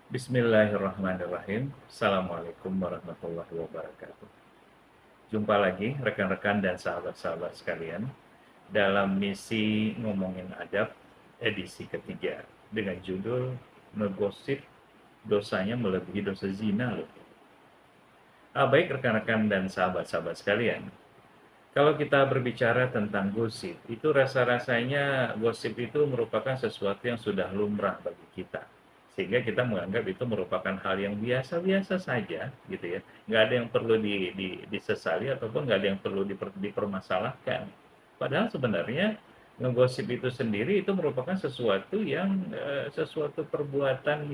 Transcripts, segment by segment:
Bismillahirrahmanirrahim. Assalamualaikum warahmatullahi wabarakatuh. Jumpa lagi rekan-rekan dan sahabat-sahabat sekalian dalam misi ngomongin adab edisi ketiga dengan judul ngegosip dosanya melebihi dosa zina loh. Baik rekan-rekan dan sahabat-sahabat sekalian, kalau kita berbicara tentang gosip, itu rasa-rasanya gosip itu merupakan sesuatu yang sudah lumrah bagi kita. Sehingga kita menganggap itu merupakan hal yang biasa-biasa saja, gitu ya. Nggak ada yang perlu disesali ataupun nggak ada yang perlu dipermasalahkan. Padahal sebenarnya ngegosip itu sendiri itu merupakan sesuatu yang sesuatu perbuatan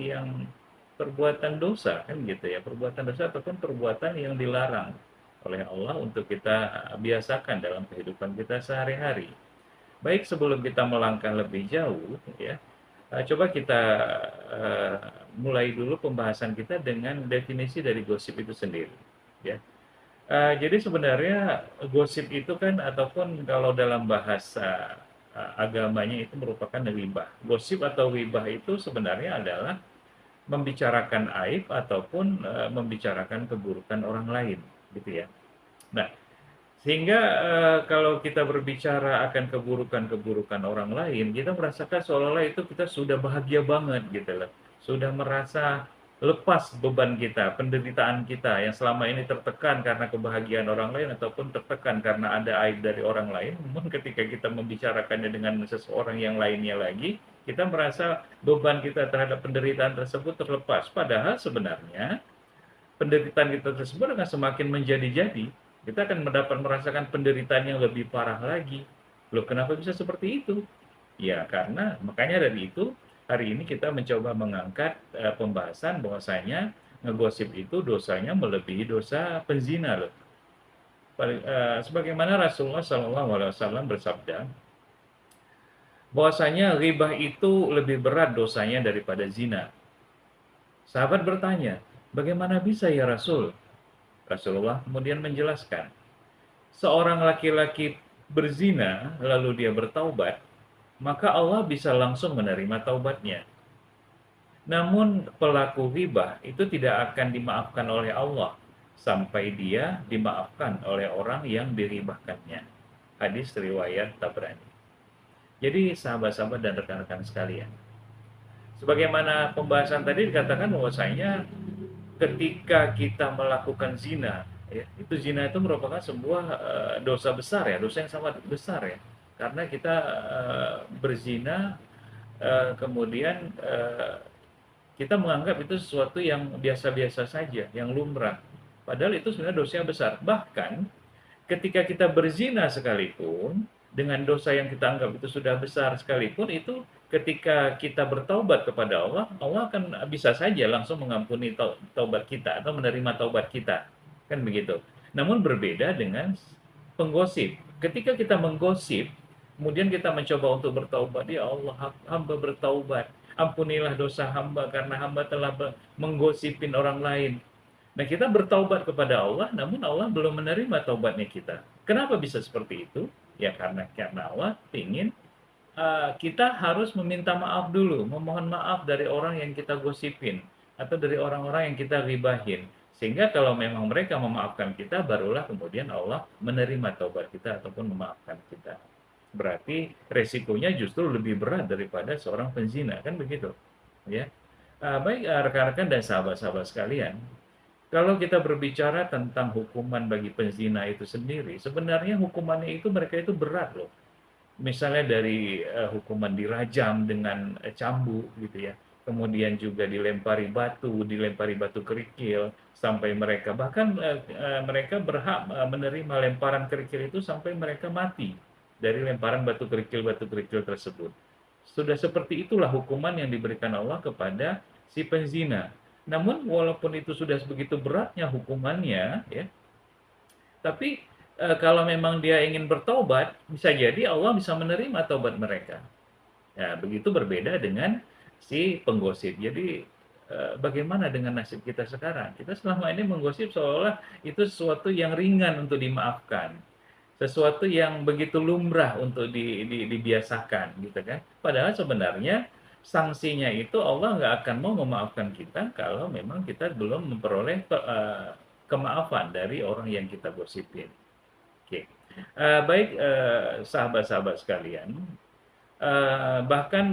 dosa kan gitu ya, perbuatan dosa ataupun perbuatan yang dilarang oleh Allah untuk kita biasakan dalam kehidupan kita sehari-hari. Baik, sebelum kita melangkah lebih jauh ya, coba kita mulai dulu pembahasan kita dengan definisi dari gosip itu sendiri ya. Jadi sebenarnya gosip itu kan ataupun kalau dalam bahasa agamanya itu merupakan ghibah. Gosip atau ghibah itu sebenarnya adalah membicarakan aib ataupun membicarakan keburukan orang lain gitu ya. Nah, sehingga kalau kita berbicara akan keburukan-keburukan orang lain, kita merasakan seolah-olah itu kita sudah bahagia banget gitu loh. Sudah merasa lepas beban kita, penderitaan kita yang selama ini tertekan karena kebahagiaan orang lain ataupun tertekan karena ada aib dari orang lain. Namun ketika kita membicarakannya dengan seseorang yang lainnya lagi, kita merasa beban kita terhadap penderitaan tersebut terlepas. Padahal sebenarnya penderitaan kita tersebut akan semakin menjadi-jadi, kita akan merasakan penderitaan yang lebih parah lagi. Loh, kenapa bisa seperti itu? Ya, karena makanya dari itu hari ini kita mencoba mengangkat pembahasan bahwasanya ngegosip itu dosanya melebihi dosa penzina loh. Sebagaimana Rasulullah SAW bersabda, bahwasanya ghibah itu lebih berat dosanya daripada zina. Sahabat bertanya, bagaimana bisa ya Rasul? Rasulullah kemudian menjelaskan, seorang laki-laki berzina lalu dia bertaubat, maka Allah bisa langsung menerima taubatnya. Namun pelaku ghibah itu tidak akan dimaafkan oleh Allah sampai dia dimaafkan oleh orang yang diribahkannya. Hadis riwayat Tabrani. Jadi sahabat-sahabat dan rekan-rekan sekalian, sebagaimana pembahasan tadi dikatakan bahwasanya ketika kita melakukan zina, ya, itu zina itu merupakan sebuah dosa besar ya, dosa yang sangat besar ya. Karena kita berzina, kemudian kita menganggap itu sesuatu yang biasa-biasa saja, yang lumrah. Padahal itu sebenarnya dosa yang besar. Bahkan ketika kita berzina sekalipun, dengan dosa yang kita anggap itu sudah besar sekalipun, itu ketika kita bertaubat kepada Allah, Allah akan bisa saja langsung mengampuni taubat kita atau menerima taubat kita. Kan begitu. Namun berbeda dengan penggosip. Ketika kita menggosip, kemudian kita mencoba untuk bertaubat, ya Allah, hamba bertaubat. Ampunilah dosa hamba karena hamba telah menggosipin orang lain. Nah, kita bertaubat kepada Allah, namun Allah belum menerima taubatnya kita. Kenapa bisa seperti itu? Ya karena Allah ingin kita harus meminta maaf dulu, memohon maaf dari orang yang kita gosipin atau dari orang-orang yang kita ribahin. Sehingga kalau memang mereka memaafkan kita, barulah kemudian Allah menerima taubat kita ataupun memaafkan kita. Berarti resikonya justru lebih berat daripada seorang penzina, kan begitu? Ya. Baik rekan-rekan dan sahabat-sahabat sekalian, kalau kita berbicara tentang hukuman bagi penzina itu sendiri, sebenarnya hukumannya itu mereka itu berat loh. Misalnya dari hukuman dirajam dengan cambuk gitu ya. Kemudian juga dilempari batu kerikil sampai mereka bahkan mereka berhak menerima lemparan kerikil itu sampai mereka mati dari lemparan batu kerikil tersebut. Sudah seperti itulah hukuman yang diberikan Allah kepada si penzina. Namun walaupun itu sudah begitu beratnya hukumannya, ya, tapi kalau memang dia ingin bertobat, bisa jadi Allah bisa menerima tobat mereka. Ya, begitu berbeda dengan si penggosip. Jadi bagaimana dengan nasib kita sekarang? Kita selama ini menggosip seolah itu sesuatu yang ringan untuk dimaafkan, sesuatu yang begitu lumrah untuk dibiasakan, gitu kan? Padahal sebenarnya sanksinya itu Allah nggak akan mau memaafkan kita kalau memang kita belum memperoleh kemaafan dari orang yang kita gosipin. Oke. Baik, sahabat-sahabat sekalian, bahkan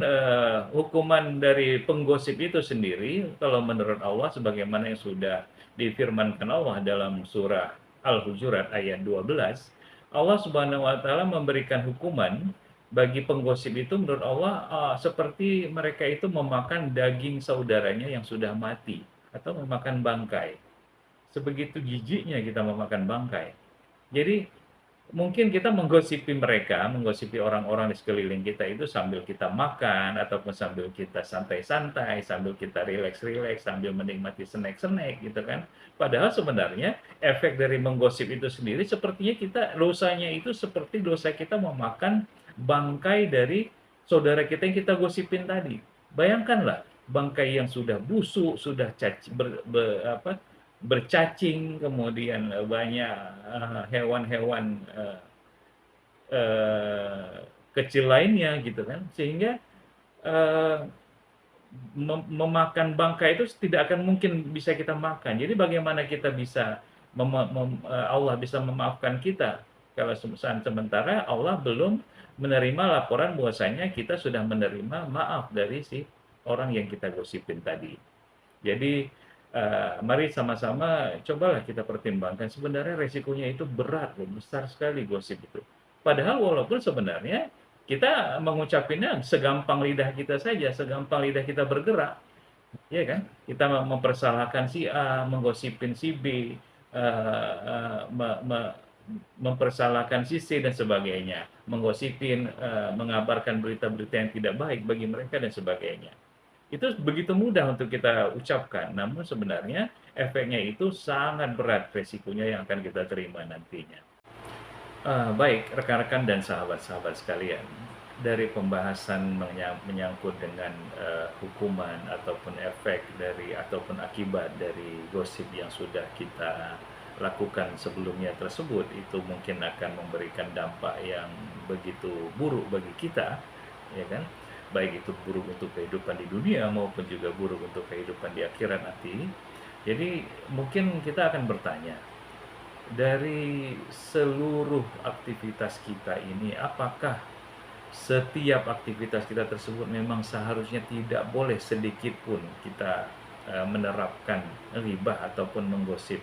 hukuman dari penggosip itu sendiri, kalau menurut Allah, sebagaimana yang sudah difirmankan Allah dalam surah Al-Hujurat ayat 12, Allah Subhanahu wa Ta'ala memberikan hukuman bagi penggosip itu, menurut Allah, seperti mereka itu memakan daging saudaranya yang sudah mati atau memakan bangkai. Sebegitu jijiknya kita memakan bangkai. Jadi mungkin kita menggosipi mereka, menggosipi orang-orang di sekeliling kita itu sambil kita makan, ataupun sambil kita santai-santai, sambil kita rileks-rileks, sambil menikmati snack-snack gitu kan. Padahal sebenarnya efek dari menggosip itu sendiri sepertinya kita dosanya itu seperti dosa kita memakan bangkai dari saudara kita yang kita gosipin tadi. Bayangkanlah bangkai yang sudah busuk, sudah bercacing, kemudian banyak hewan-hewan kecil lainnya gitu kan, sehingga uh, memakan bangkai itu tidak akan mungkin bisa kita makan. Jadi bagaimana kita bisa Allah bisa memaafkan kita kalau sementara Allah belum menerima laporan bahwasanya kita sudah menerima maaf dari si orang yang kita gosipin tadi. Jadi mari sama-sama cobalah kita pertimbangkan, sebenarnya resikonya itu berat loh, besar sekali gosip itu. Padahal walaupun sebenarnya kita mengucapinnya segampang lidah kita saja, segampang lidah kita bergerak, ya kan? Kita mempersalahkan si A, menggosipin si B, mempersalahkan si C dan sebagainya, menggosipin, mengabarkan berita-berita yang tidak baik bagi mereka dan sebagainya. Itu begitu mudah untuk kita ucapkan, namun sebenarnya efeknya itu sangat berat resikonya yang akan kita terima nantinya. Baik, rekan-rekan dan sahabat-sahabat sekalian, dari pembahasan menyangkut dengan hukuman ataupun efek dari ataupun akibat dari gosip yang sudah kita lakukan sebelumnya tersebut, itu mungkin akan memberikan dampak yang begitu buruk bagi kita, ya kan? Baik itu buruk untuk kehidupan di dunia maupun juga buruk untuk kehidupan di akhirat nanti. Jadi mungkin kita akan bertanya, dari seluruh aktivitas kita ini, apakah setiap aktivitas kita tersebut memang seharusnya tidak boleh sedikit pun kita menerapkan ghibah ataupun menggosip,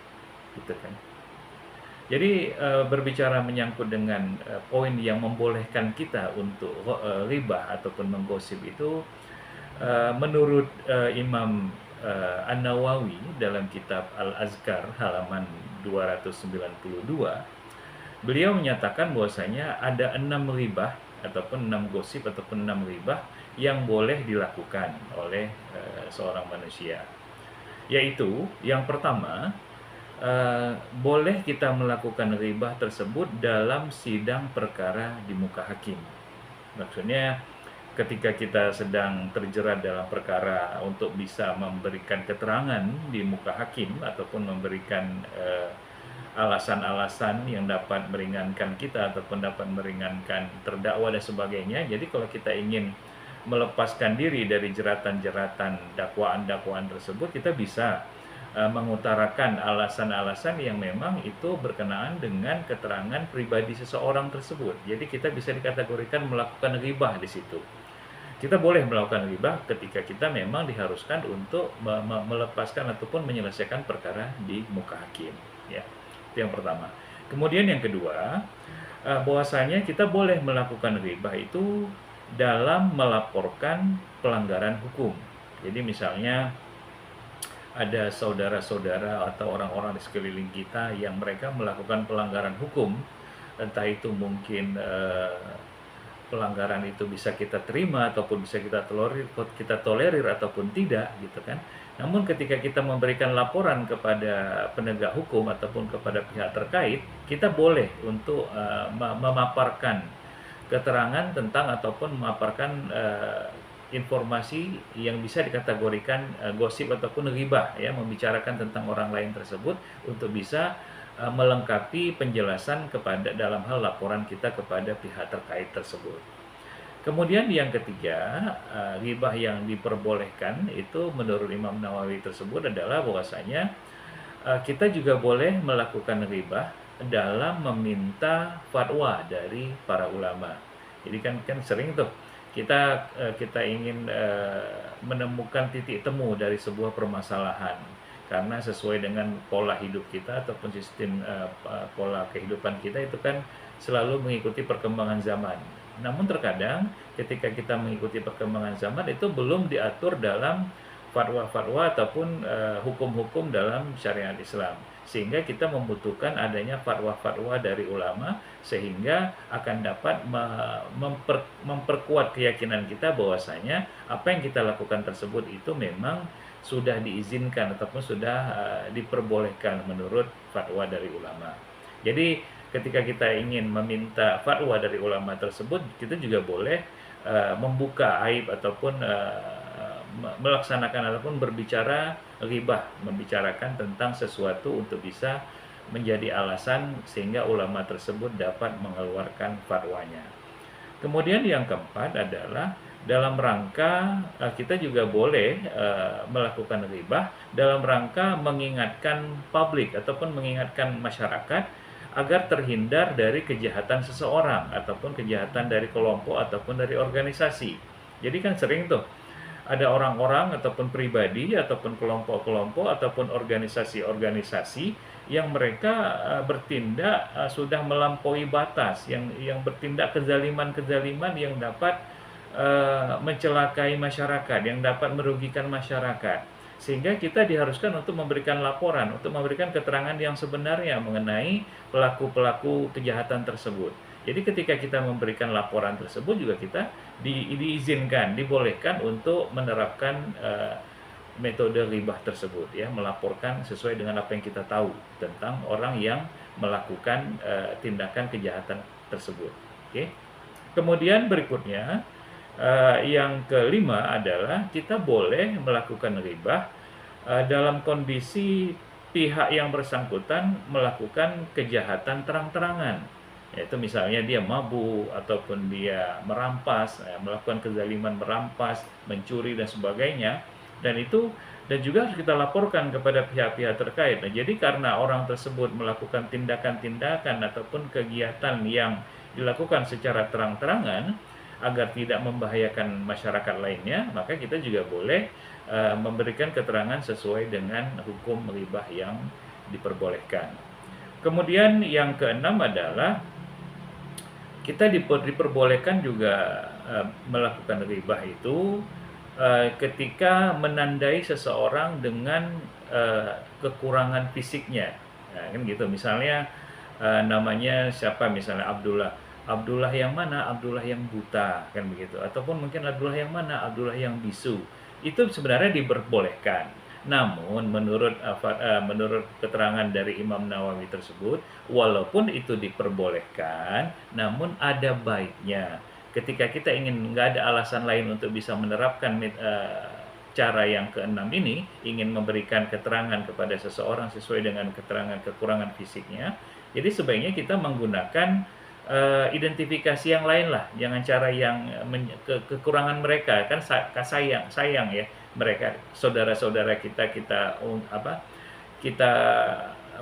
gitu kan? Jadi berbicara menyangkut dengan poin yang membolehkan kita untuk ghibah ataupun menggosip itu, menurut Imam An-Nawawi dalam kitab Al-Azkar halaman 292, beliau menyatakan bahwasanya ada 6 ghibah ataupun 6 gosip ataupun 6 ghibah yang boleh dilakukan oleh seorang manusia. Yaitu yang pertama, boleh kita melakukan ghibah tersebut dalam sidang perkara di muka hakim. Maksudnya ketika kita sedang terjerat dalam perkara untuk bisa memberikan keterangan di muka hakim ataupun memberikan alasan-alasan yang dapat meringankan kita ataupun dapat meringankan terdakwa dan sebagainya. Jadi kalau kita ingin melepaskan diri dari jeratan-jeratan dakwaan-dakwaan tersebut, kita bisa mengutarakan alasan-alasan yang memang itu berkenaan dengan keterangan pribadi seseorang tersebut. Jadi kita bisa dikategorikan melakukan ghibah di situ. Kita boleh melakukan ghibah ketika kita memang diharuskan untuk melepaskan ataupun menyelesaikan perkara di muka hakim. Ya, itu yang pertama. Kemudian yang kedua, bahwasanya kita boleh melakukan ghibah itu dalam melaporkan pelanggaran hukum. Jadi misalnya ada saudara-saudara atau orang-orang di sekeliling kita yang mereka melakukan pelanggaran hukum, entah itu mungkin pelanggaran itu bisa kita terima ataupun bisa kita tolerir ataupun tidak, gitu kan. Namun ketika kita memberikan laporan kepada penegak hukum ataupun kepada pihak terkait, kita boleh untuk memaparkan keterangan tentang ataupun memaparkan informasi yang bisa dikategorikan gosip ataupun ghibah, ya, membicarakan tentang orang lain tersebut untuk bisa melengkapi penjelasan kepada dalam hal laporan kita kepada pihak terkait tersebut. Kemudian yang ketiga, ghibah yang diperbolehkan itu menurut Imam Nawawi tersebut adalah bahwasanya kita juga boleh melakukan ghibah dalam meminta fatwa dari para ulama. Jadi kan sering tuh kita ingin menemukan titik temu dari sebuah permasalahan karena sesuai dengan pola hidup kita ataupun sistem pola kehidupan kita itu kan selalu mengikuti perkembangan zaman. Namun terkadang ketika kita mengikuti perkembangan zaman itu belum diatur dalam fatwa-fatwa ataupun hukum-hukum dalam syariat Islam, sehingga kita membutuhkan adanya fatwa-fatwa dari ulama sehingga akan dapat memperkuat keyakinan kita bahwasanya apa yang kita lakukan tersebut itu memang sudah diizinkan ataupun sudah diperbolehkan menurut fatwa dari ulama. Jadi ketika kita ingin meminta fatwa dari ulama tersebut, kita juga boleh membuka aib ataupun melaksanakan ataupun berbicara ghibah, membicarakan tentang sesuatu untuk bisa menjadi alasan sehingga ulama tersebut dapat mengeluarkan fatwanya. Kemudian yang keempat adalah dalam rangka kita juga boleh melakukan ghibah dalam rangka mengingatkan publik ataupun mengingatkan masyarakat agar terhindar dari kejahatan seseorang ataupun kejahatan dari kelompok ataupun dari organisasi. Jadi kan sering tuh ada orang-orang ataupun pribadi ataupun kelompok-kelompok ataupun organisasi-organisasi yang mereka bertindak sudah melampaui batas, yang bertindak kezaliman-kezaliman yang dapat mencelakai masyarakat, yang dapat merugikan masyarakat. Sehingga kita diharuskan untuk memberikan laporan, untuk memberikan keterangan yang sebenarnya mengenai pelaku-pelaku kejahatan tersebut. Jadi ketika kita memberikan laporan tersebut juga kita diizinkan, dibolehkan untuk menerapkan metode ghibah tersebut, ya, melaporkan sesuai dengan apa yang kita tahu tentang orang yang melakukan tindakan kejahatan tersebut. Oke. Kemudian berikutnya yang kelima adalah kita boleh melakukan ghibah dalam kondisi pihak yang bersangkutan melakukan kejahatan terang-terangan, yaitu misalnya dia mabuk ataupun dia merampas, melakukan kezaliman, merampas, mencuri dan sebagainya, dan juga harus kita laporkan kepada pihak-pihak terkait. Nah, jadi karena orang tersebut melakukan tindakan-tindakan ataupun kegiatan yang dilakukan secara terang-terangan agar tidak membahayakan masyarakat lainnya, maka kita juga boleh memberikan keterangan sesuai dengan hukum ghibah yang diperbolehkan. Kemudian yang keenam adalah kita diperbolehkan juga melakukan ghibah itu ketika menandai seseorang dengan kekurangan fisiknya. Nah, kan gitu. Misalnya namanya siapa, misalnya Abdullah yang mana? Abdullah yang buta, kan begitu. Ataupun mungkin Abdullah yang mana? Abdullah yang bisu. Itu sebenarnya diperbolehkan. Namun menurut keterangan dari Imam Nawawi tersebut, walaupun itu diperbolehkan, namun ada baiknya. Ketika kita ingin, nggak ada alasan lain untuk bisa menerapkan cara yang keenam ini, ingin memberikan keterangan kepada seseorang sesuai dengan keterangan kekurangan fisiknya, jadi sebaiknya kita menggunakan identifikasi yang lain lah, jangan cara yang kekurangan mereka kan sayang ya, mereka saudara-saudara kita kita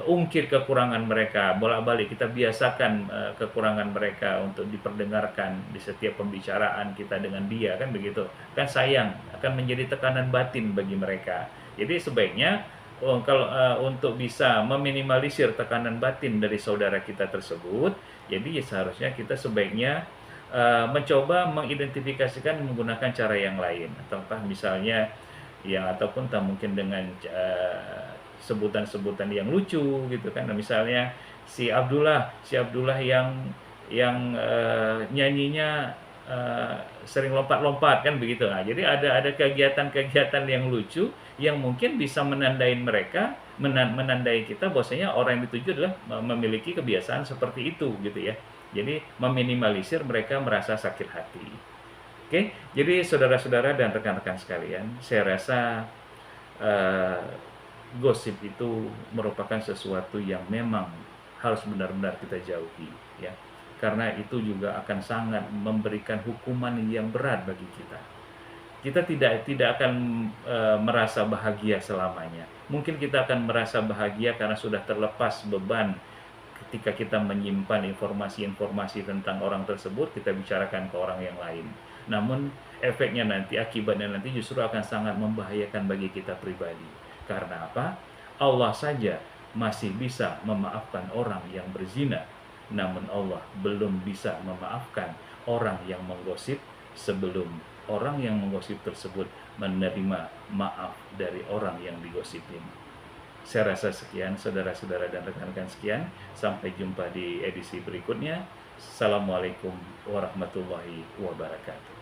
ungkir kekurangan mereka bolak-balik, kita biasakan kekurangan mereka untuk diperdengarkan di setiap pembicaraan kita dengan dia, kan begitu, kan sayang, akan menjadi tekanan batin bagi mereka. Jadi sebaiknya kalau untuk bisa meminimalisir tekanan batin dari saudara kita tersebut, jadi seharusnya kita sebaiknya mencoba mengidentifikasikan menggunakan cara yang lain, ataukah misalnya ataupun mungkin dengan sebutan-sebutan yang lucu gitu kan. Nah, misalnya si Abdullah yang nyanyinya sering lompat-lompat, kan begitu. Nah, jadi ada kegiatan-kegiatan yang lucu yang mungkin bisa menandai kita bahwasanya orang yang dituju adalah memiliki kebiasaan seperti itu gitu ya. Jadi meminimalisir mereka merasa sakit hati. Oke, jadi saudara-saudara dan rekan-rekan sekalian, saya rasa gosip itu merupakan sesuatu yang memang harus benar-benar kita jauhi, ya. karena itu juga akan sangat memberikan hukuman yang berat bagi kita. Kita tidak akan merasa bahagia selamanya. Mungkin kita akan merasa bahagia karena sudah terlepas beban ketika kita menyimpan informasi-informasi tentang orang tersebut, kita bicarakan ke orang yang lain. Namun efeknya nanti, akibatnya nanti justru akan sangat membahayakan bagi kita pribadi. Karena apa? Allah saja masih bisa memaafkan orang yang berzina, namun Allah belum bisa memaafkan orang yang menggosip sebelum orang yang menggosip tersebut menerima maaf dari orang yang digosipin. Saya rasa sekian, saudara-saudara dan rekan-rekan sekian. Sampai jumpa di edisi berikutnya. Assalamualaikum warahmatullahi wabarakatuh.